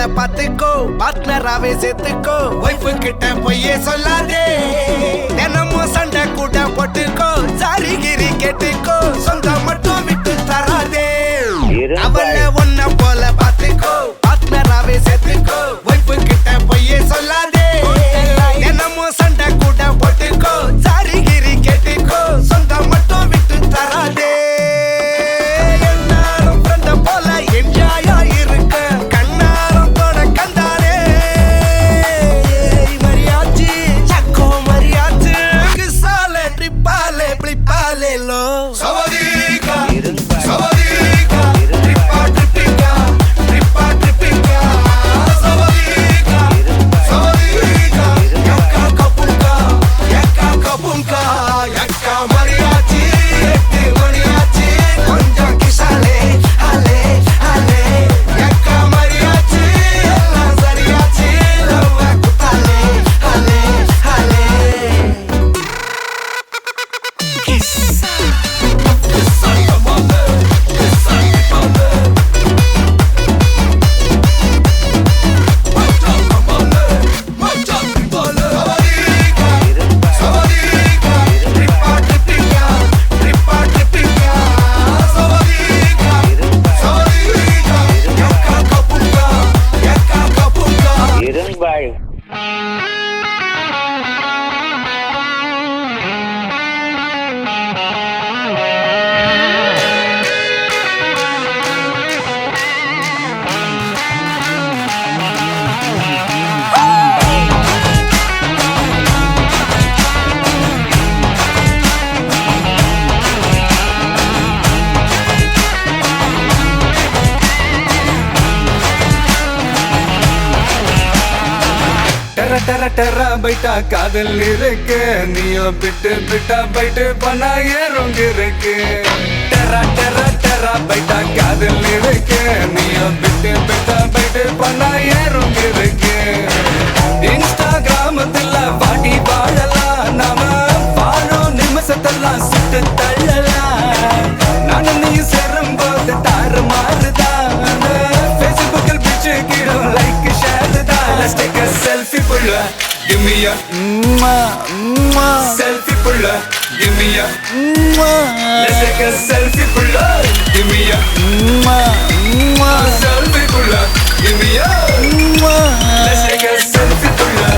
போல பாத்துக்கோ பார்ட்னராவே சேர்த்துக்கோ வைஃபு கிட்ட பொய்யே சொல்லாதே தினமும் சண்டை கூட போட்டுக்கோ சாரி கிரி கேட்டுக்கோ சொந்தம் மட்டும் விட்டு தராதே அவளை ஒன்ன போல பாத்துக்கோ பார்ட்னராவே சேர்த்துக்கோ வைஃபு கிட்ட பொய்யே சொல்லாதே தினமும் சண்டை கூட போட்டுக்கோ சாரி கிரி கேட்டுக்கோ சொந்தம் மட்டும் விட்டு தராதே டெர டெர பைட்டா காதல் இருக்கு நீயோ பிட்டு பிட்டா பைட்டு பண்ணா ஏறும் இருக்கு டெர டெர டெர பைட்டா காதல் இருக்கு நீயோ பிட்டு பிட்டா பைட்டு பண்ணா ஏறும் இருக்கு இன்ஸ்டாகிராமத்துல வாடி வாழலாம் நாம வாழும் நிமிஷத்தெல்லாம் சுட்டு தள்ளலாம் நானும் நீ சேரும் போது தாறு மாறுதான் ஃபேஸ்புக்கில் பிச்சு கீழும் லைக் ஷேர் தான் Let's take a selfie pulla, give me a selfie pulla, give me a Let's take a selfie pulla, give me a selfie pulla, give me a Let's take a selfie pulla,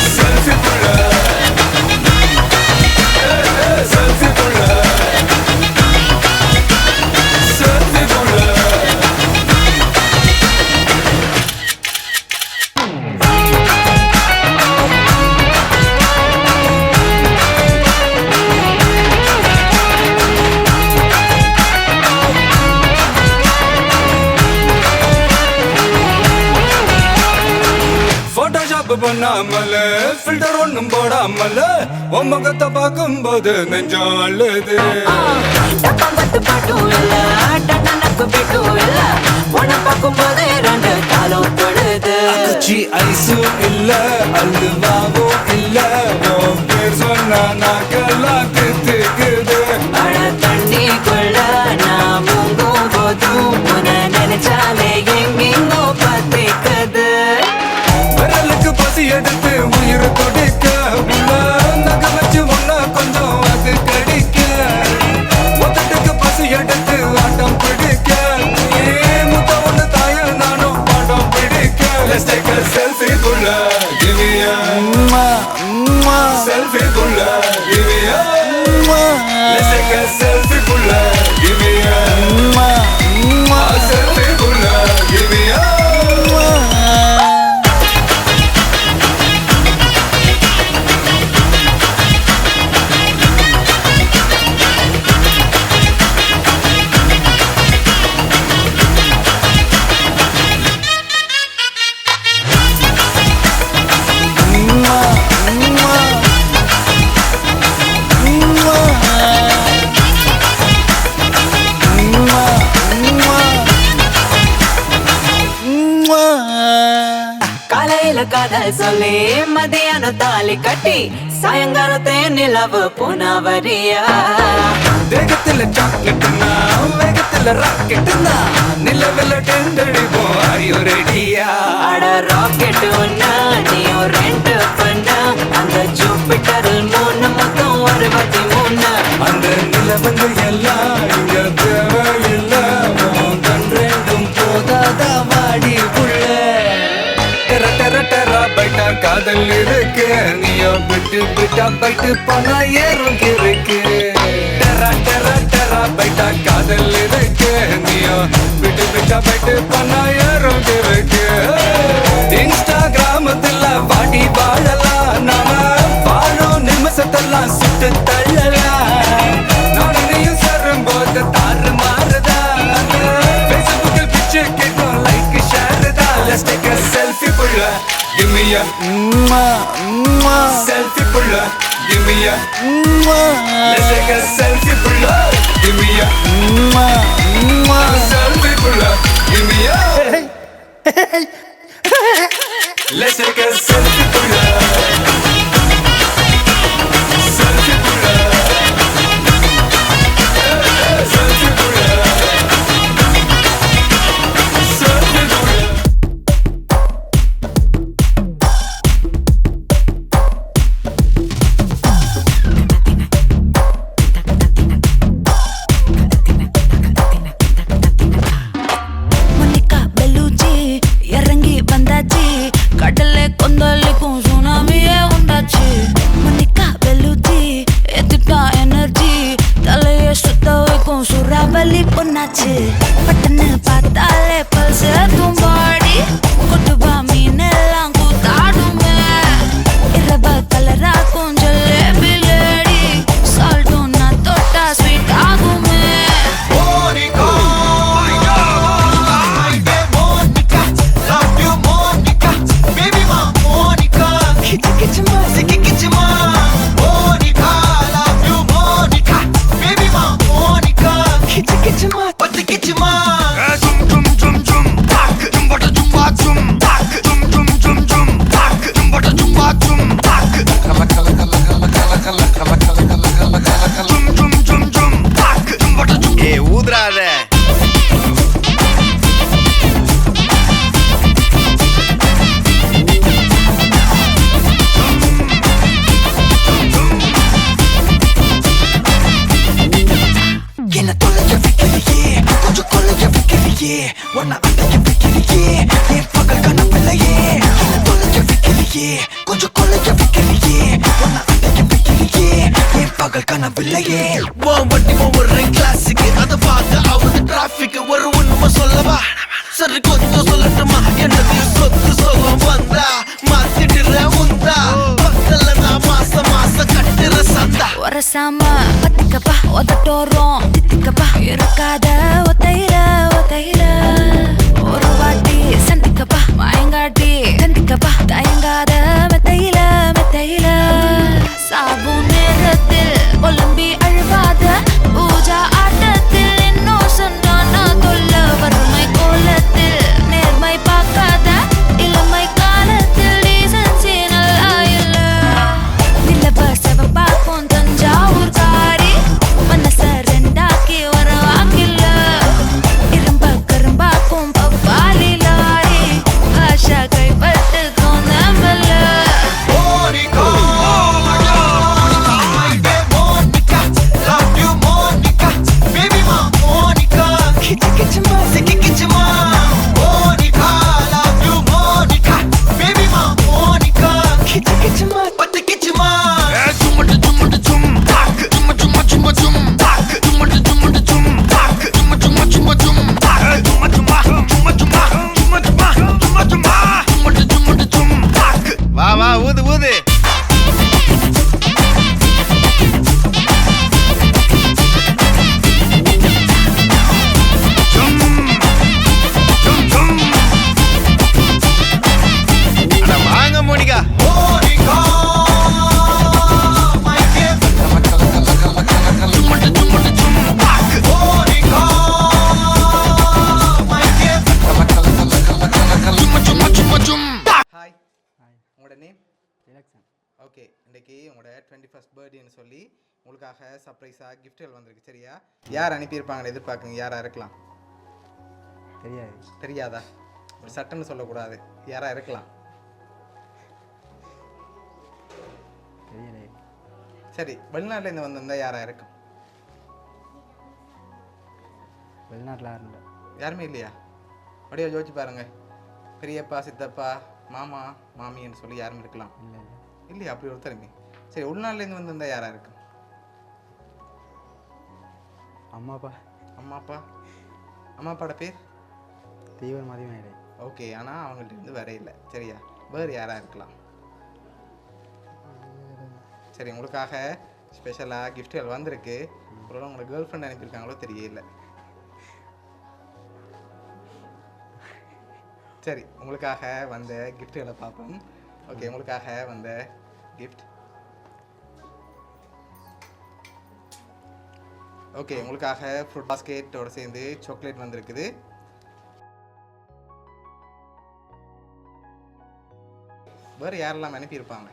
selfie pulla, selfie pulla, selfie pulla. பண்ணாமல filter ஒண்ணும் போடாமல உன் முகத்தை பார்க்கும் போது நெஞ்சம் அழுது ஐஸும் இல்ல அல்வாவும் இல்ல உன் பேர் சொன்னா நாக்கெல்லாம் தித்துக்குது தண்ணிக்குள்ள நான் முங்கும் போதும் உன்னை நினைச்சாலே எங்கெங்கோ பத்திக்குது பசி எடுத்து உயிர் கொடுக்க உள்ள நகை வச்சு ஒன்னா கொஞ்சம் அது கடிக்க மொத்தத்துக்கு பசி எடுத்து ஆட்டம் பிடிக்க முத்த ஒண்ணு தாய நானும் பாட்டம் பிடிக்க Let's take a selfie புள்ள give me a selfie புள்ள give me a Let's take a selfie புள்ள give me a selfie புள்ள give me a காதல் சொல்லி மதியானம் தாலி கட்டி சாயங்காலத்தே நிலவு புனவரியா தேகத்துல சாக்லேட்னா வேகத்துல நிலவுல ராக்கெட்டுனா நிலவுல டெண்டடிப்போம் ஐயோ ரெடியா அட ராக்கெட் ஒண்ணா நீயும் ரெண்டு பண்ணா அந்த ஜூபிட்டரில் 3 மொத்தம் 63 அந்த நிலவங்க எல்லாம் இங்க தேவையில்லை உன் கண் ரெண்டும் போதாதா வாடி புள்ள டெர டெர டெரா பைட்டா காதல் இருக்கு நீயோ விட்டு விட்டா பைட்டு பணா ஏறும் இருக்கு டெரா டெரா டெரா பைட்டா காதல் இருக்கு நீயோ விட்டு விட்டா பைட்டு பணா ஏறும் இருக்கு இன்ஸ்டாகிராமத்துல வாடி வாழலாம் நாம வாழும் நிமிஷத்தெல்லாம் சுட்டு தள்ளலாம் நானும் நீயும் சேரும் போது தாறு மாறுதா ஃபேஸ்புக்கில் பிக்சர் கேட்கும் லைக் ஷேர் தான் லெட்ஸ் டேக் a selfie புள்ள give me a selfie புள்ள give me a let's take a selfie புள்ள give me a selfie புள்ள give me a let's take a selfie புள்ள selfie புள்ள selfie புள்ள selfie புள்ள Monica பெல்லூச்சி இறங்கி வந்தாச்சு கடல்ல கொந்தளிக்கும் சுனாமியே உண்டாச்சு மோனிகா பெல்லூச்சி எதுட்டா எனர்ஜி தலைய சுத்த வைக்கும் சூறாவளி பொண்ணாச்சு பட்டன்னு பார்த்தாலே பல்ஸ் தும்பாடி கொட்டுவா மீன் எல்லாம் கூத்தாடுமே இரவ கலராக்கும் ஜல்லேபி லேடி சால்ட்டும் நான் தொட்டா ஸ்வீட் ஆகுமே Monica, Monica, love you Monica, baby ma Monica, kichima, kichima, Monica, love you Monica, baby ma Monica, kichima, kichima. Zum zum zum zum, tak, zum bata zum ba zum, tak, zum zum zum zum, tak, zum bata zum ba zum, tak. Kala kala kala kala kala kala kala kala kala kala kala. Zum zum zum zum, tak, zum bata zum. ஏ ஊதுறாத என்ன தொலைய வைக்கிறியே கொஞ்சம் கொலைய வைக்கிறியே உன்னை அடைய வைக்கிறியே என் பகல் கனவில்லையே என்ன தொலைய வைக்கிறியே கொஞ்சம் கொலைய வைக்கிறியே உன்னை அடைய வைக்கிறியே என் பகல் கனவில்லையே வண்டி ஒரு கிளாஸுக்கு அதை பார்த்து அவது டிராபிக் ஒரு உண்மை சொல்லவா சரி கொஞ்சம் சொல்லட்டுமா என்னது சொத்து சொல்ல வந்தா மாத்திடுற உந்தா பக்கத்துல நான் மாசம் கட்டுற சந்தா ஒரசாம பத்திக்கப்பா ஒதட்டோரம் தித்திக்கப்பா இருக்காத ஒத்தையில ஒத்தையில ஒரு வாட்டி சந்திக்கப்பா மாயங்காட்டி சந்திக்கப்பா தயங்காத மெத்தையில மெத்தையில சாபு நேரத்தில் ஒலம்பி அழுவாத பூஜா ஆட்டத்தில் இன்னும் சொன்னானா தொல்ல வறுமை கோலத்தில் நேர்மை பார்க்காத இளமை காலத்தில் டீசன்சி நல்லா இல்ல நிலவ செவப்பாக்கும் தஞ்சாவூர் காரி மனச ரெண்டாக்கி வர வாக்கில்ல இரும்ப கரும்பாக்கும் பப்பாலி லாரி ஆஷா கைப்பட்டுக்கும் நம்பல Monica, Monica, love you Monica, baby ma Monica, kichima, kichima, Monica, love you Monica, baby ma Monica, kichima, kichima. Jumma jumma jum, tak, jumma jumma jumma jum, tak, jumma jumma jum, tak, jumma jumma jumma jum, tak, jumma jumma jumma jumma jumma jumma jumma jumma jum, tak. வா வா ஊது ஊது வாங்க Monica Monica, my dear. Jumma jumma jum, tak. Monica, my dear. Jumma jumma jumma jum, tak. Hi உங்களோட name okay இன்றைக்கி உங்களோட 21st பர்த்டேன்னு சொல்லி உங்களுக்காக சர்ப்ரைஸாக கிஃப்ட்கள் வந்திருக்கு சரியா? யார் அனுப்பியிருப்பாங்கன்னு எதிர்பார்க்குங்க, யாராக இருக்கலாம்? தெரியாதா? ஒரு சட்டன்னு சொல்லக்கூடாது, யாராக இருக்கலாம்? சரி, வெளிநாட்டிலேருந்து வந்திருந்தா யாராக இருக்கும்? வெளிநாட்டில் யாருமே இல்லையா? அப்படியே யோசிச்சு பாருங்க. பெரியப்பா, சித்தப்பா, மாமா, மாமின்னு சொல்லி யாரும் இருக்கலாம் இல்லையா? அப்படி ஒருத்தருமே. சரி, உள்நாட்டிலேருந்து வந்திருந்தா யாராக இருக்கும்? அம்மா அப்பா. அம்மா அப்பாவோட பேர் தீவிர மதியம். ஓகே, ஆனால் அவங்கள்ட்ட இருந்து வேற இல்லை சரியா? வேறு யாராக இருக்கலாம்? சரி, உங்களுக்காக ஸ்பெஷலாக கிஃப்ட்கள் வந்திருக்கு. ஒருவேளை உங்களை கேர்ள் ஃப்ரெண்ட் அனுப்பியிருக்காங்களோ தெரியல. சரி, உங்களுக்காக வந்த கிஃப்ட்களை பார்ப்போம். ஓகே, உங்களுக்காக வந்த கிஃப்ட். ஓகே, உங்களுக்காக ஃப்ரூட் பாஸ்கெட்டோட சேர்ந்து சாக்லேட் வந்திருக்குது. வேறு யாரெல்லாம் அனுப்பியிருப்பாங்க?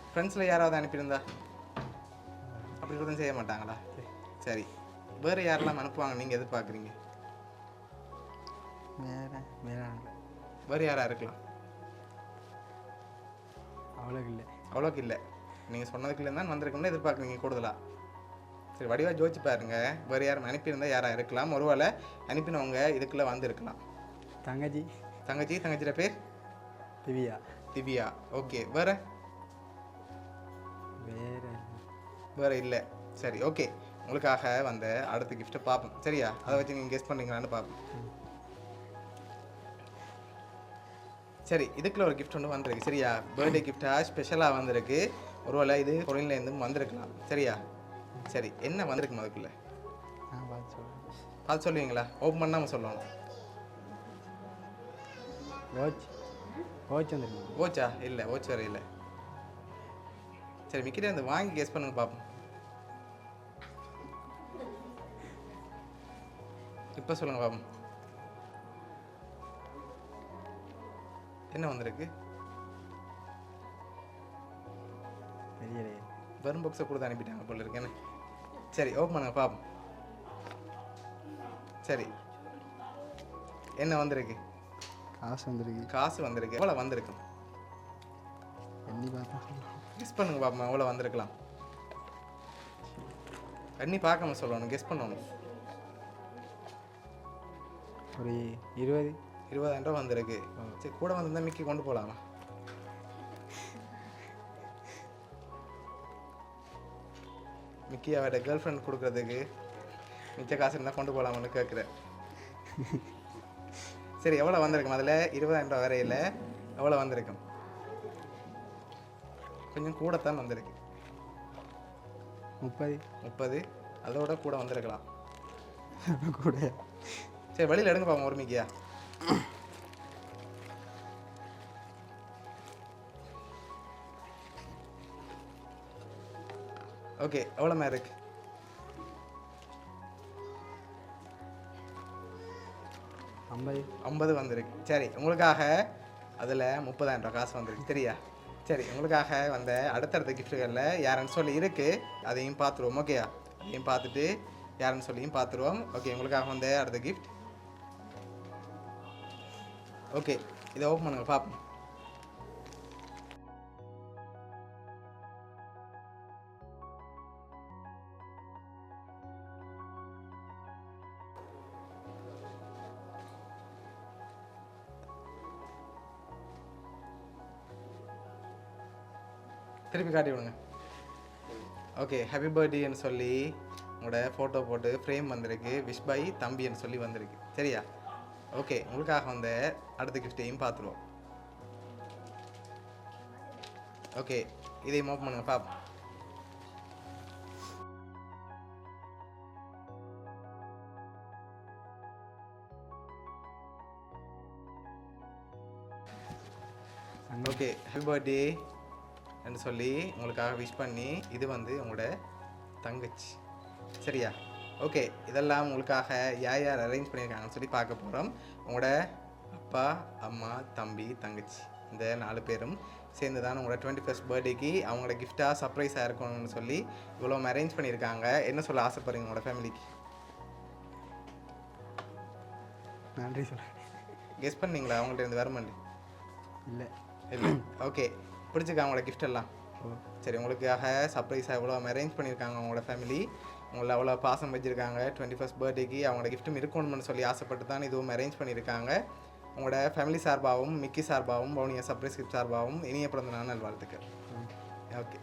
ஃப்ரெண்ட்ஸில் யாராவது அனுப்பியிருந்தா? அப்படி எதுவும் செய்ய மாட்டாங்களா? சரி, வேறு யாரெல்லாம் அனுப்புவாங்க நீங்கள் எதிர்பார்க்குறீங்க? வேறு யாராக இருக்கலாம்? அவ்வளோக்கு இல்லை. நீங்கள் சொன்னதுக்குள்ளே தான் வந்திருக்கோம்னு எதிர்பார்க்குறீங்க கூடுதலாக. சரி, வடிவாக ஜோதிச்சு பாருங்க. வேறு யாரும் அனுப்பியிருந்தால் யாராக இருக்கலாம்? ஒருவேளை அனுப்பினவங்க இதுக்குள்ளே வந்துருக்கலாம். தங்கச்சியோட பேர் திவ்யா. ஓகே, வேறு இல்லை. சரி, ஓகே, உங்களுக்காக வந்த அடுத்த கிஃப்ட்டை பார்ப்போம் சரியா? அதை வச்சு நீங்கள் கெஸ் பண்ணுறீங்களான்னு பார்ப்போம். சரி, இதுக்குள்ள ஒரு கிஃப்ட் ஒன்று வந்திருக்கு சரியா? பர்த்டே கிஃப்டாக ஸ்பெஷலாக வந்திருக்கு. ஒருவேளை இது பொருளிலேருந்து வந்திருக்கலாம் சரியா? சரி, என்ன வந்திருக்கு அதுக்குள்ள பார்த்து சொல்லுவீங்களா? ஓப்பன் பண்ணாமல் சொல்லணும். ஓச்சா? இல்லை, ஓச் வேறு இல்லை. சரி, மிக்கிட்டே வந்து வாங்கி கெஸ் பண்ணுங்க பார்ப்போம். இப்போ சொல்லுங்க பார்ப்போம், என்ன வந்திருக்கு? வெறும் பாக்ஸை கொடுத்து அனுப்பிட்டாங்க போல இருக்கேன்னு. சரி, ஓப்பன் பண்ணுங்க பார்ப்போம். சரி, என்ன வந்திருக்கு? காசு வந்திருக்கு. எவ்வளோ வந்திருக்கும்? கெஸ் பண்ணுங்க பாப்பா, எவ்வளோ வந்திருக்கலாம்? எண்ணி பார்க்காம சொல்லணும், கெஸ் பண்ணணும். ஒரு 20,000 ரூபா வந்திருக்கு. சரி, கூட வந்திருந்தா மிக்கி கொண்டு போகலாமா? மிக்கி அவட கேர்ள் ஃப்ரெண்ட் கொடுக்குறதுக்கு மிச்ச காசு இருந்தால் கொண்டு போகலாமான்னு கேட்குறேன். சரி, எவ்வளோ வந்திருக்கும்? அதில் 20,000 ரூபா வரையில் எவ்வளோ வந்திருக்கும்? கொஞ்சம் கூடத்தான் வந்திருக்கு. 30. அதோட கூட வந்திருக்கலாம். கூட. சரி, வெளியில் எடுங்க பாப்போம் ஒரு மிக்கியா. ஓகே, எவ்வளோ மேலே இருக்கு? 50 வந்திருக்கு. சரி, உங்களுக்காக அதில் 30,000 ரூபா காசு வந்திருக்கு சரியா? சரி, உங்களுக்காக வந்த அடுத்தடுத்த கிஃப்ட்டுகளில் யாருன்னு சொல்லி இருக்குது, அதையும் பார்த்துருவோம். ஓகேயா? அதையும் பார்த்துட்டு யாருன்னு சொல்லியும் பார்த்துருவோம். ஓகே, உங்களுக்காக வந்த அடுத்த கிஃப்ட். ஓகே, இதை ஓப்பன் பண்ணுங்க பார்ப்போம். திருப்பி காட்டி விடுங்க. ஓகே, ஹாப்பி பர்த்டேன்னு சொல்லி உங்களோட ஃபோட்டோ போட்டு ஃப்ரேம் வந்திருக்கு. விஷ் பை தம்பின்னு சொல்லி வந்திருக்கு சரியா? ஓகே, உங்களுக்காக வந்த அடுத்த கிஃப்ட்டையும் பார்த்துருவோம். ஓகே, இதையும் ஓப்பன் பண்ணுங்க பார்ப்போம். ஓகே, ஹாப்பி பர்த்டே என்று சொல்லி உங்களுக்காக விஷ் பண்ணி இது வந்து உங்களோட தங்கச்சி சரியா? ஓகே, இதெல்லாம் உங்களுக்காக யார் அரேஞ்ச் பண்ணியிருக்காங்கன்னு சொல்லி பார்க்க போகிறோம். உங்களோட அப்பா, அம்மா, தம்பி, தங்கச்சி இந்த 4 பேரும் சேர்ந்து தான் உங்களோட 21st பர்த்டேக்கு அவங்களோட கிஃப்டாக சர்ப்ரைஸாக இருக்கணும்னு சொல்லி இவ்வளோ அரேஞ்ச் பண்ணியிருக்காங்க. என்ன சொல்ல ஆசைப்படுறீங்க உங்களோட ஃபேமிலிக்கு? நன்றி சொல்கிறேன். கெஸ் பண்ணீங்களா அவங்கள்ட்ட இருந்து வருமாண்டி? இல்லை. இல்லை. ஓகே, பிடிச்சிருக்கா அவங்களோட கிஃப்ட் எல்லாம்? சரி, உங்களுக்காக சர்ப்ரைஸாக எவ்வளோ அரேஞ்ச் பண்ணியிருக்காங்க அவங்களோட ஃபேமிலி. உங்களை அவ்வளோ பாசம் வச்சுருக்காங்க. 21st பர்த்டேக்கு அவங்களோட கிஃப்ட்டும் இருக்கணும்னு சொல்லி ஆசைப்பட்டு தான் இதுவும் அரேஞ்ச் பண்ணியிருக்காங்க. உங்களோட ஃபேமிலி சார்பாகவும் மிக்கி சார்பாகவும் பவுனியா சர்ப்ரைஸ் கிஃப்ட் சார்பாகவும் இனிய பிறந்த நாள் நல்வாழ்த்துக்கள். ஓகே.